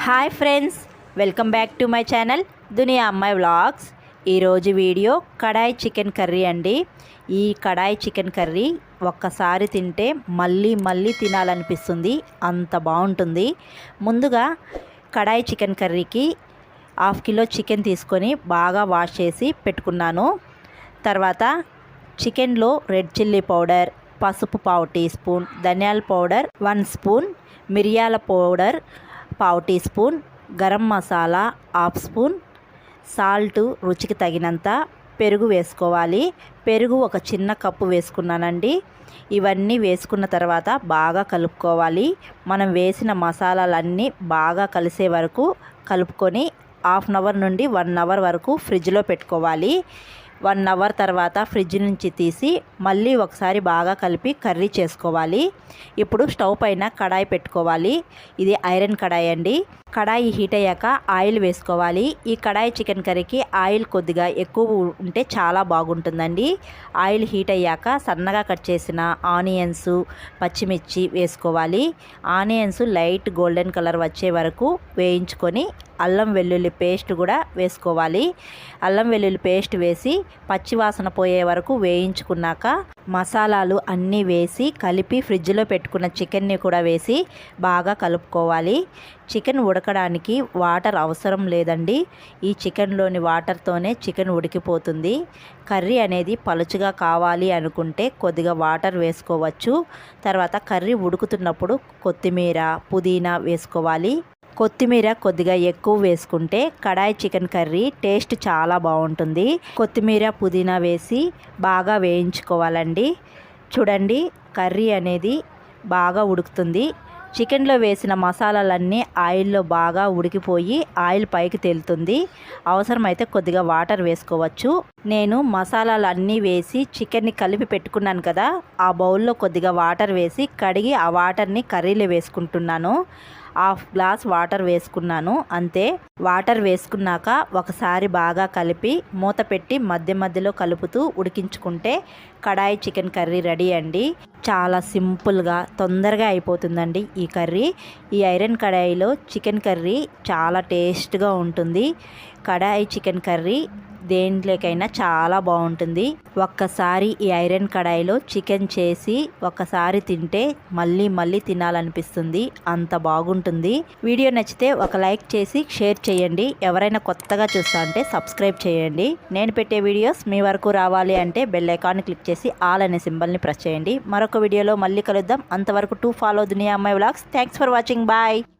Hi friends, welcome back to my channel దునియా అమ్మాయి vlogs. ఈరోజు video కడాయి chicken curry అండి. ఈ కడాయి చికెన్ కర్రీ ఒక్కసారి తింటే మళ్ళీ మళ్ళీ తినాలనిపిస్తుంది, అంత బాగుంటుంది. ముందుగా కడాయి చికెన్ కర్రీకి 1/2 కిలో చికెన్ తీసుకొని బాగా వాష్ చేసి పెట్టుకున్నాను. తర్వాత చికెన్లో రెడ్ చిల్లీ పౌడర్, పసుపు 1/2 టీ స్పూన్, ధనియాల పౌడర్ 1 స్పూన్, మిరియాల powder 1/2 teaspoon, garam masala 1/2 spoon, salt రుచికి తగినంత, పెరుగు వేసుకోవాలి. పెరుగు ఒక చిన్న కప్పు వేసుకున్నానండి. ఇవన్నీ వేసుకున్న తర్వాత బాగా కలుపుకోవాలి. మనం వేసిన మసాలాలన్నీ బాగా కలిసే వరకు కలుపుకొని 1/2 అవర్ నుండి 1 అవర్ వరకు ఫ్రిడ్జ్లో పెట్టుకోవాలి. 1 అవర్ తర్వాత ఫ్రిడ్జ్ నుంచి తీసి మళ్ళీ ఒకసారి బాగా కలిపి కర్రీ చేసుకోవాలి. ఇప్పుడు స్టవ్ పైన కడాయి పెట్టుకోవాలి. ఇది ఐరన్ కడాయి అండి. కడాయి హీట్ అయ్యాక ఆయిల్ వేసుకోవాలి. ఈ కడాయి చికెన్ కర్రీకి ఆయిల్ కొద్దిగా ఎక్కువ ఉంటే చాలా బాగుంటుందండి. ఆయిల్ హీట్ అయ్యాక సన్నగా కట్ చేసిన ఆనియన్స్, పచ్చిమిర్చి వేసుకోవాలి. ఆనియన్స్ లైట్ గోల్డెన్ కలర్ వచ్చే వరకు వేయించుకొని అల్లం వెల్లుల్లి పేస్ట్ కూడా వేసుకోవాలి. అల్లం వెల్లుల్లి పేస్ట్ వేసి పచ్చివాసన పోయే వరకు వేయించుకున్నాక మసాలాలు అన్నీ వేసి కలిపి ఫ్రిడ్జ్లో పెట్టుకున్న చికెన్ని కూడా వేసి బాగా కలుపుకోవాలి. చికెన్ ఉడకడానికి వాటర్ అవసరం లేదండి. ఈ చికెన్లోని వాటర్తోనే చికెన్ ఉడికిపోతుంది. కర్రీ అనేది పలుచగా కావాలి అనుకుంటే కొద్దిగా వాటర్ వేసుకోవచ్చు. తర్వాత కర్రీ ఉడుకుతున్నప్పుడు కొత్తిమీర, పుదీనా వేసుకోవాలి. కొత్తిమీర కొద్దిగా ఎక్కువ వేసుకుంటే కడాయి చికెన్ కర్రీ టేస్ట్ చాలా బాగుంటుంది. కొత్తిమీర, పుదీనా వేసి బాగా వేయించుకోవాలండి. చూడండి, కర్రీ అనేది బాగా ఉడుకుతుంది. చికెన్లో వేసిన మసాలాలన్నీ ఆయిల్లో బాగా ఉడికిపోయి ఆయిల్ పైకి తేలుతుంది. అవసరమైతే కొద్దిగా వాటర్ వేసుకోవచ్చు. నేను మసాలాలు అన్నీ వేసి చికెన్ని కలిపి పెట్టుకున్నాను కదా, ఆ బౌల్లో కొద్దిగా వాటర్ వేసి కడిగి ఆ వాటర్ని కర్రీలో వేసుకుంటున్నాను. 1/2 గ్లాస్ వాటర్ వేసుకున్నాను అంతే. వాటర్ వేసుకున్నాక ఒకసారి బాగా కలిపి మూత పెట్టి మధ్య మధ్యలో కలుపుతూ ఉడికించుకుంటే కడాయి చికెన్ కర్రీ రెడీ అండి. చాలా సింపుల్గా తొందరగా అయిపోతుందండి ఈ కర్రీ. ఈ ఐరన్ కడాయిలో చికెన్ కర్రీ చాలా టేస్ట్గా ఉంటుంది. కడాయి చికెన్ కర్రీ దేంట్లోకైనా చాలా బాగుంటుంది. ఒక్కసారి ఈ ఐరన్ కడాయిలో చికెన్ చేసి ఒక్కసారి తింటే మళ్ళీ మళ్ళీ తినాలనిపిస్తుంది, అంత బాగుంటుంది. వీడియో నచ్చితే ఒక లైక్ చేసి షేర్ చేయండి. ఎవరైనా కొత్తగా చూస్తా అంటే సబ్స్క్రైబ్ చేయండి. నేను పెట్టే వీడియోస్ మీ వరకు రావాలి అంటే బెల్ ఐకాన్ క్లిక్ చేసి ఆల్ అనే సింబల్ని ప్రెస్ చేయండి. మరొక వీడియోలో మళ్ళీ కలుద్దాం. అంతవరకు టు ఫాలో దునియా అమ్మాయి vlogs. Thanks for watching. Bye.